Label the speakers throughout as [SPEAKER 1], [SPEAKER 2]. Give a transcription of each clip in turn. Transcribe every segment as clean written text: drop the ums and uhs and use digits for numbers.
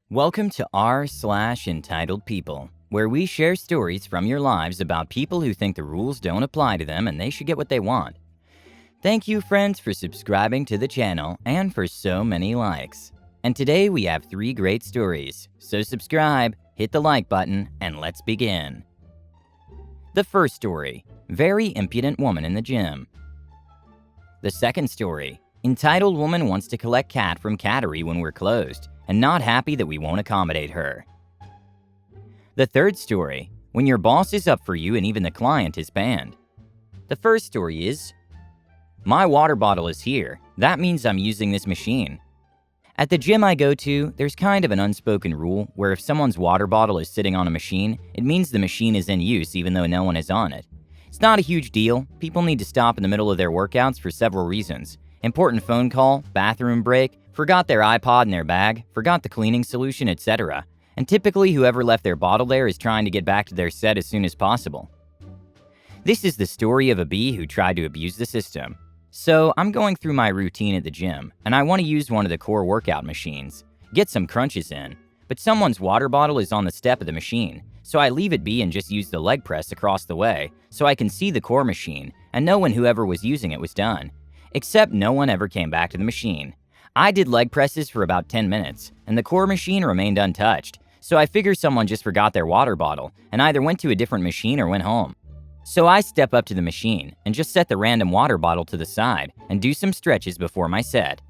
[SPEAKER 1] Welcome to r/entitled people, where we share stories from your lives about people who think the rules don't apply to them and they should get what they want. Thank you, friends, for subscribing to the channel and for so many likes. And today we have 3 great stories, so subscribe, hit the like button, and let's begin. The first story, very impudent woman in the gym. The second story, entitled woman wants to collect cat from cattery when we're closed, and not happy that we won't accommodate her. The third story, when your boss is up for you and even the client is banned. The first story is, my water bottle is here. That means I'm using this machine. At the gym I go to, there's kind of an unspoken rule where if someone's water bottle is sitting on a machine, it means the machine is in use even though no one is on it. It's not a huge deal. People need to stop in the middle of their workouts for several reasons. Important phone call, bathroom break, forgot their iPod in their bag, forgot the cleaning solution, etc. And typically whoever left their bottle there is trying to get back to their set as soon as possible. This is the story of a bee who tried to abuse the system. So I'm going through my routine at the gym, and I want to use one of the core workout machines, get some crunches in, but someone's water bottle is on the step of the machine, so I leave it be and just use the leg press across the way so I can see the core machine and know when whoever was using it was done. Except no one ever came back to the machine. I did leg presses for about 10 minutes, and the core machine remained untouched, so I figure someone just forgot their water bottle and either went to a different machine or went home. So I step up to the machine and just set the random water bottle to the side and do some stretches before my set.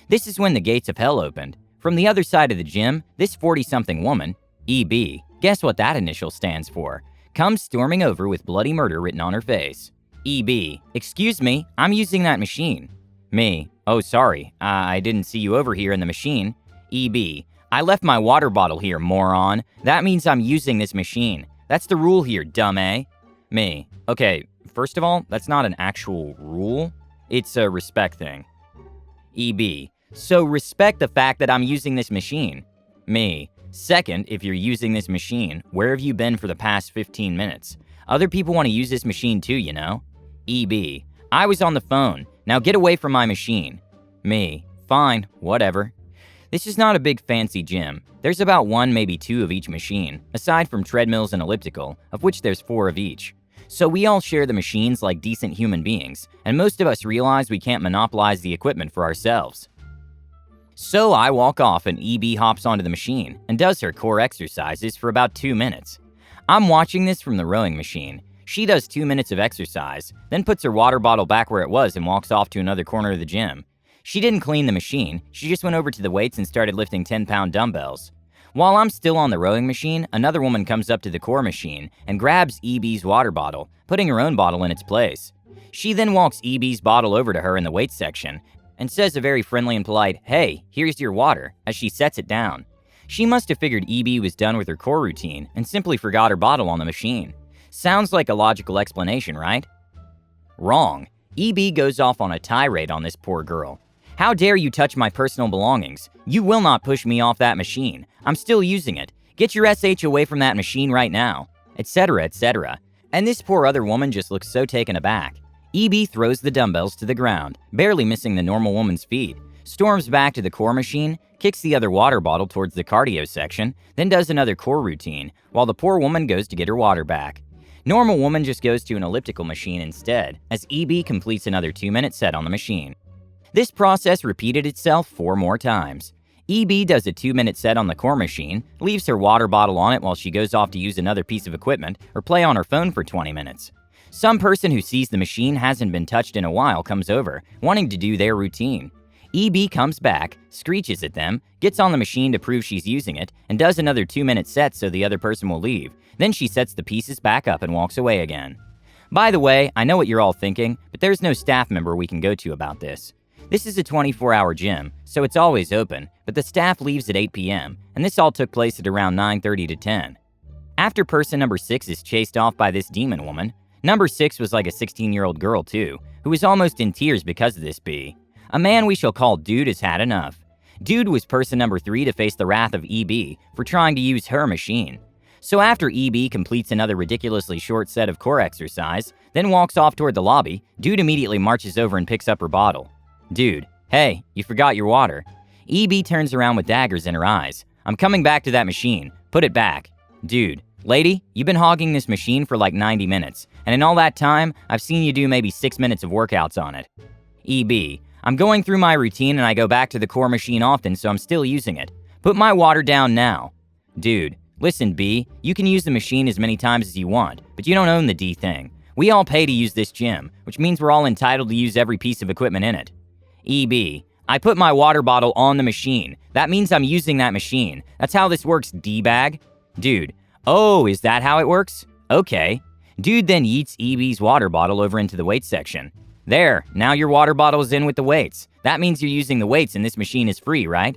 [SPEAKER 1] This is when the gates of hell opened. From the other side of the gym, this 40-something woman, EB, guess what that initial stands for, comes storming over with bloody murder written on her face. EB, excuse me, I'm using that machine. Me, oh sorry, I didn't see you over here in the machine. EB, I left my water bottle here, moron. That means I'm using this machine. That's the rule here, dumb eh? Me, okay, first of all, that's not an actual rule. It's a respect thing. EB, so respect the fact that I'm using this machine. Me, second, if you're using this machine, where have you been for the past 15 minutes? Other people want to use this machine too, you know? EB, I was on the phone. Now get away from my machine. Me, fine, whatever. This is not a big fancy gym. There's about 1, maybe 2 of each machine, aside from treadmills and elliptical, of which there's 4 of each. So we all share the machines like decent human beings, and most of us realize we can't monopolize the equipment for ourselves. So I walk off and EB hops onto the machine and does her core exercises for about 2 minutes. I'm watching this from the rowing machine. She does 2 minutes of exercise, then puts her water bottle back where it was and walks off to another corner of the gym. She didn't clean the machine, she just went over to the weights and started lifting 10-pound dumbbells. While I'm still on the rowing machine, another woman comes up to the core machine and grabs EB's water bottle, putting her own bottle in its place. She then walks EB's bottle over to her in the weights section and says a very friendly and polite, "Hey, here's your water," as she sets it down. She must have figured EB was done with her core routine and simply forgot her bottle on the machine. Sounds like a logical explanation, right? Wrong. EB goes off on a tirade on this poor girl. How dare you touch my personal belongings? You will not push me off that machine. I'm still using it. Get your SH away from that machine right now. Etc., etc. And this poor other woman just looks so taken aback. EB throws the dumbbells to the ground, barely missing the normal woman's feet, storms back to the core machine, kicks the other water bottle towards the cardio section, then does another core routine, while the poor woman goes to get her water back. Normal woman just goes to an elliptical machine instead, as EB completes another 2-minute set on the machine. This process repeated itself 4 more times. EB does a 2-minute set on the core machine, leaves her water bottle on it while she goes off to use another piece of equipment or play on her phone for 20 minutes. Some person who sees the machine hasn't been touched in a while comes over, wanting to do their routine. EB comes back, screeches at them, gets on the machine to prove she's using it, and does another 2-minute set so the other person will leave. Then she sets the pieces back up and walks away again. By the way, I know what you're all thinking, but there's no staff member we can go to about this. This is a 24-hour gym, so it's always open, but the staff leaves at 8 p.m., and this all took place at around 9:30 to 10. After person number 6 is chased off by this demon woman, number 6 was like a 16-year-old girl too, who was almost in tears because of this bee. A man we shall call Dude has had enough. Dude was person number 3 to face the wrath of EB for trying to use her machine. So after EB completes another ridiculously short set of core exercise, then walks off toward the lobby, Dude immediately marches over and picks up her bottle. Dude, hey, you forgot your water. EB turns around with daggers in her eyes. I'm coming back to that machine. Put it back. Dude, lady, you've been hogging this machine for like 90 minutes, and in all that time, I've seen you do maybe 6 minutes of workouts on it. EB, I'm going through my routine and I go back to the core machine often, so I'm still using it. Put my water down now. Dude, listen, B, you can use the machine as many times as you want, but you don't own the D thing. We all pay to use this gym, which means we're all entitled to use every piece of equipment in it. EB, I put my water bottle on the machine. That means I'm using that machine. That's how this works, D-bag. Dude, oh, is that how it works? Okay. Dude then yeets EB's water bottle over into the weights section. There, now your water bottle is in with the weights. That means you're using the weights and this machine is free, right?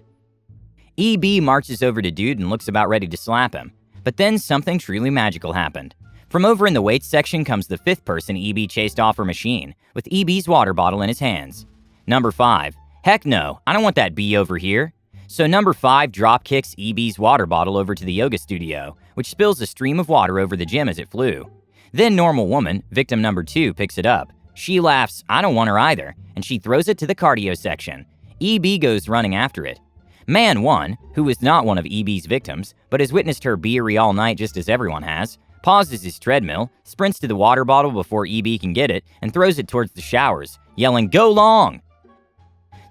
[SPEAKER 1] EB marches over to Dude and looks about ready to slap him. But then something truly magical happened. From over in the weights section comes the 5th person EB chased off her machine, with EB's water bottle in his hands. Number 5. Heck no, I don't want that B over here. So number 5 drop kicks EB's water bottle over to the yoga studio, which spills a stream of water over the gym as it flew. Then normal woman, victim number 2, picks it up. She laughs, I don't want her either, and she throws it to the cardio section. EB goes running after it. Man 1, who is not one of EB's victims, but has witnessed her beery all night just as everyone has, pauses his treadmill, sprints to the water bottle before EB can get it, and throws it towards the showers, yelling, "Go long!"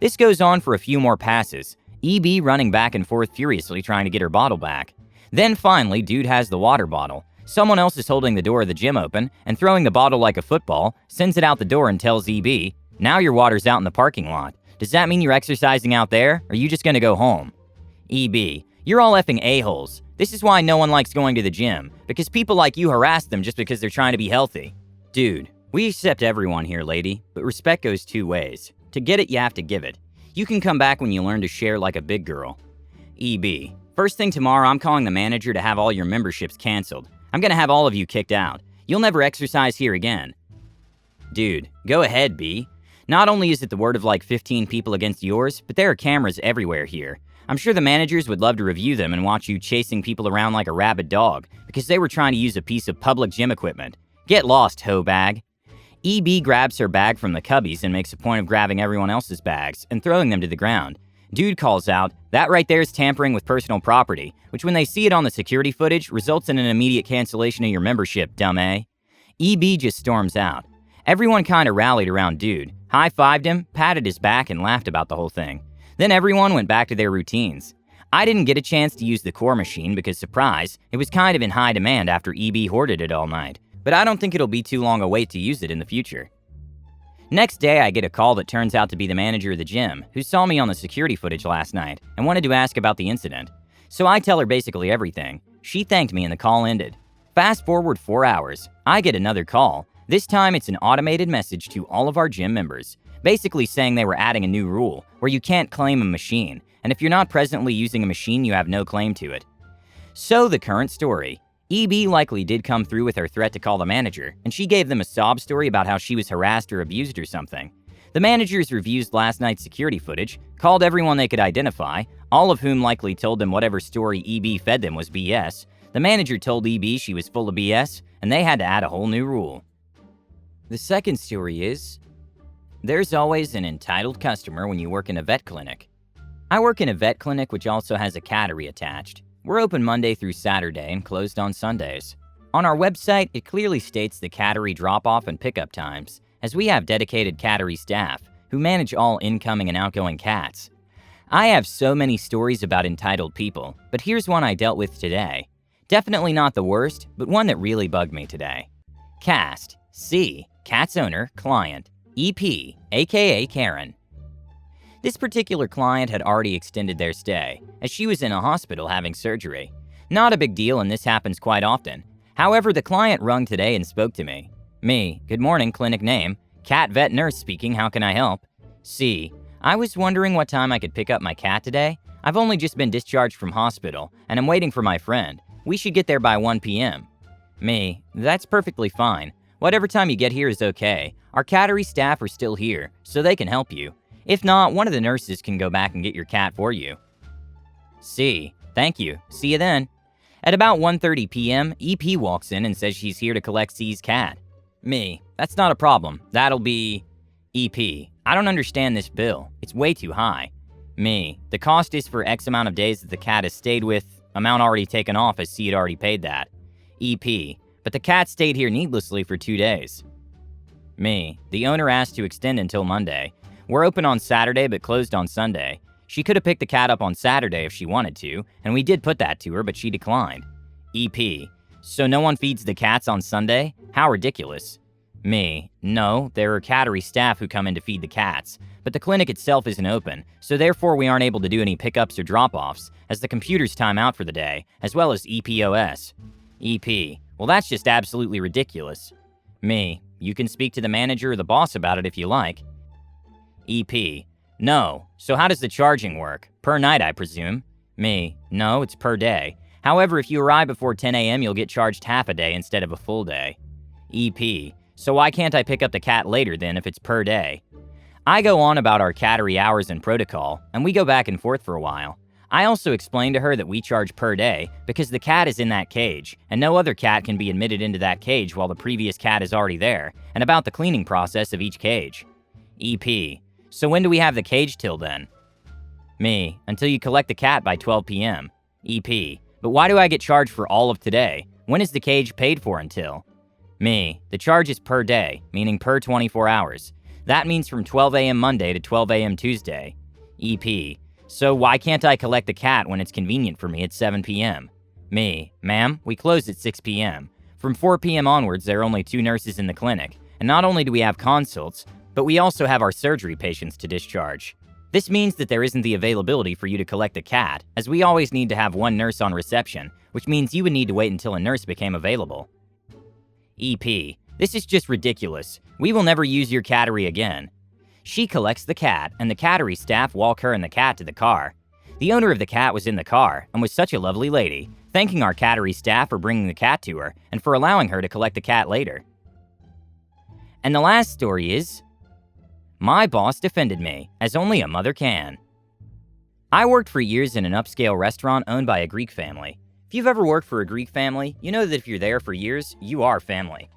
[SPEAKER 1] This goes on for a few more passes, EB running back and forth furiously trying to get her bottle back. Then finally, Dude has the water bottle. Someone else is holding the door of the gym open and throwing the bottle like a football, sends it out the door and tells EB, "Now your water's out in the parking lot. Does that mean you're exercising out there, or are you just gonna go home?" EB, you're all effing a-holes. This is why no one likes going to the gym, because people like you harass them just because they're trying to be healthy. Dude, we accept everyone here, lady, but respect goes 2 ways. To get it, you have to give it. You can come back when you learn to share like a big girl. EB, first thing tomorrow, I'm calling the manager to have all your memberships canceled. I'm gonna have all of you kicked out. You'll never exercise here again. Dude, go ahead, B. Not only is it the word of like 15 people against yours, but there are cameras everywhere here. I'm sure the managers would love to review them and watch you chasing people around like a rabid dog because they were trying to use a piece of public gym equipment. Get lost, hoe bag. EB grabs her bag from the cubbies and makes a point of grabbing everyone else's bags and throwing them to the ground. Dude calls out, "That right there is tampering with personal property," which when they see it on the security footage results in an immediate cancellation of your membership, dumb A. EB just storms out. Everyone kinda rallied around Dude, high-fived him, patted his back, and laughed about the whole thing. Then everyone went back to their routines. I didn't get a chance to use the core machine because, surprise, it was kind of in high demand after EB hoarded it all night, but I don't think it'll be too long a wait to use it in the future. Next day, I get a call that turns out to be the manager of the gym, who saw me on the security footage last night and wanted to ask about the incident. So I tell her basically everything. She thanked me and the call ended. Fast forward 4 hours, I get another call. This time it's an automated message to all of our gym members, basically saying they were adding a new rule where you can't claim a machine, and if you're not presently using a machine, you have no claim to it. So the current story. EB likely did come through with her threat to call the manager, and she gave them a sob story about how she was harassed or abused or something. The managers reviewed last night's security footage, called everyone they could identify, all of whom likely told them whatever story EB fed them was BS. The manager told EB she was full of BS, and they had to add a whole new rule. The second story is, there's always an entitled customer when you work in a vet clinic. I work in a vet clinic which also has a cattery attached. We're open Monday through Saturday and closed on Sundays. On our website, it clearly states the cattery drop-off and pickup times, as we have dedicated cattery staff who manage all incoming and outgoing cats. I have so many stories about entitled people, but here's one I dealt with today. Definitely not the worst, but one that really bugged me today. Cast, C, cat's owner, client, EP, aka Karen. This particular client had already extended their stay, as she was in a hospital having surgery. Not a big deal, and this happens quite often. However, the client rung today and spoke to me. Me, good morning, clinic name. Cat vet nurse speaking, how can I help? C, I was wondering what time I could pick up my cat today. I've only just been discharged from hospital, and I'm waiting for my friend. We should get there by 1 p.m. Me, that's perfectly fine. Whatever time you get here is okay. Our cattery staff are still here, so they can help you. If not, one of the nurses can go back and get your cat for you. C, thank you. See you then. At about 1:30 p.m., EP walks in and says she's here to collect C's cat. Me, that's not a problem. That'll be... EP, I don't understand this bill. It's way too high. Me. The cost is for X amount of days that the cat has stayed with, amount already taken off as C had already paid that. EP. But the cat stayed here needlessly for 2 days. Me. The owner asked to extend until Monday. We're open on Saturday but closed on Sunday. She could have picked the cat up on Saturday if she wanted to, and we did put that to her, but she declined. EP. So no one feeds the cats on Sunday? How ridiculous. Me. No, there are cattery staff who come in to feed the cats, but the clinic itself isn't open, so therefore we aren't able to do any pickups or drop-offs, as the computers time out for the day, as well as EPOS. EP. Well, that's just absolutely ridiculous. Me. You can speak to the manager or the boss about it if you like. EP. No. So how does the charging work? Per night, I presume. Me. No, it's per day. However, if you arrive before 10 a.m., you'll get charged half a day instead of a full day. EP. So why can't I pick up the cat later then if it's per day? I go on about our cattery hours and protocol, and we go back and forth for a while. I also explain to her that we charge per day because the cat is in that cage, and no other cat can be admitted into that cage while the previous cat is already there, and about the cleaning process of each cage. EP. So when do we have the cage till then? Me. Until you collect the cat by 12 p.m. EP. But why do I get charged for all of today? When is the cage paid for until? Me. The charge is per day, meaning per 24 hours. That means from 12 a.m. Monday to 12 a.m. Tuesday. EP. So why can't I collect the cat when it's convenient for me at 7 p.m.? Me. Ma'am, we close at 6 p.m. From 4 p.m. onwards, there are only 2 nurses in the clinic, and not only do we have consults, but we also have our surgery patients to discharge. This means that there isn't the availability for you to collect the cat, as we always need to have 1 nurse on reception, which means you would need to wait until a nurse became available. EP. This is just ridiculous. We will never use your cattery again. She collects the cat, and the cattery staff walk her and the cat to the car. The owner of the cat was in the car, and was such a lovely lady, thanking our cattery staff for bringing the cat to her, and for allowing her to collect the cat later. And the last story is, my boss defended me, as only a mother can. I worked for years in an upscale restaurant owned by a Greek family. If you've ever worked for a Greek family, you know that if you're there for years, you are family.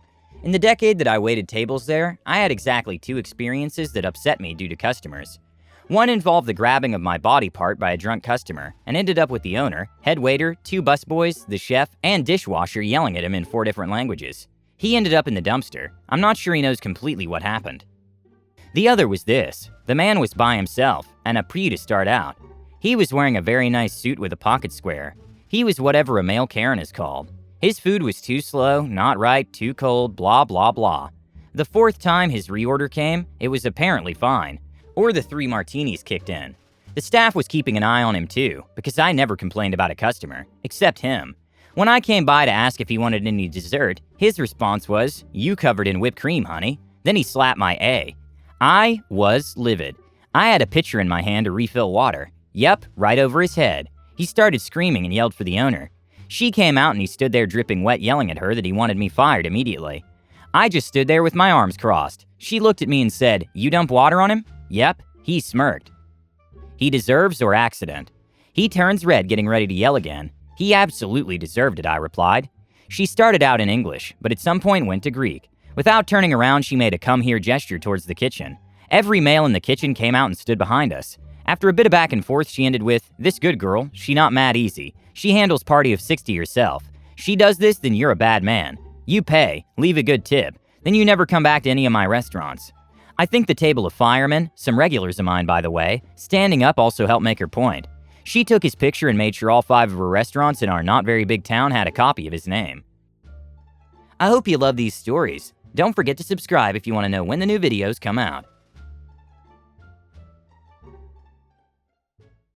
[SPEAKER 1] In the decade that I waited tables there, I had exactly 2 experiences that upset me due to customers. One involved the grabbing of my body part by a drunk customer, and ended up with the owner, head waiter, 2 busboys, the chef, and dishwasher yelling at him in 4 different languages. He ended up in the dumpster. I'm not sure he knows completely what happened. The other was this. The man was by himself, and a pre to start out. He was wearing a very nice suit with a pocket square. He was whatever a male Karen is called. His food was too slow, not right, too cold, blah blah blah. The 4th time his reorder came, it was apparently fine. Or the 3 martinis kicked in. The staff was keeping an eye on him too, because I never complained about a customer, except him. When I came by to ask if he wanted any dessert, his response was, "You covered in whipped cream, honey." Then he slapped my A. I was livid. I had a pitcher in my hand to refill water. Yep, right over his head. He started screaming and yelled for the owner. She came out and he stood there dripping wet, yelling at her that he wanted me fired immediately. I just stood there with my arms crossed. She looked at me and said, "You dump water on him?" Yep, he smirked. He deserves or accident. He turns red, getting ready to yell again. He absolutely deserved it, I replied. She started out in English, but at some point went to Greek. Without turning around, she made a come here gesture towards the kitchen. Every male in the kitchen came out and stood behind us. After a bit of back and forth, she ended with, "This good girl, she not mad easy. She handles party of 60 herself. She does this, then you're a bad man. You pay, leave a good tip, then you never come back to any of my restaurants." I think the table of firemen, some regulars of mine by the way, standing up also helped make her point. She took his picture and made sure all 5 of her restaurants in our not very big town had a copy of his name. I hope you love these stories. Don't forget to subscribe if you want to know when the new videos come out.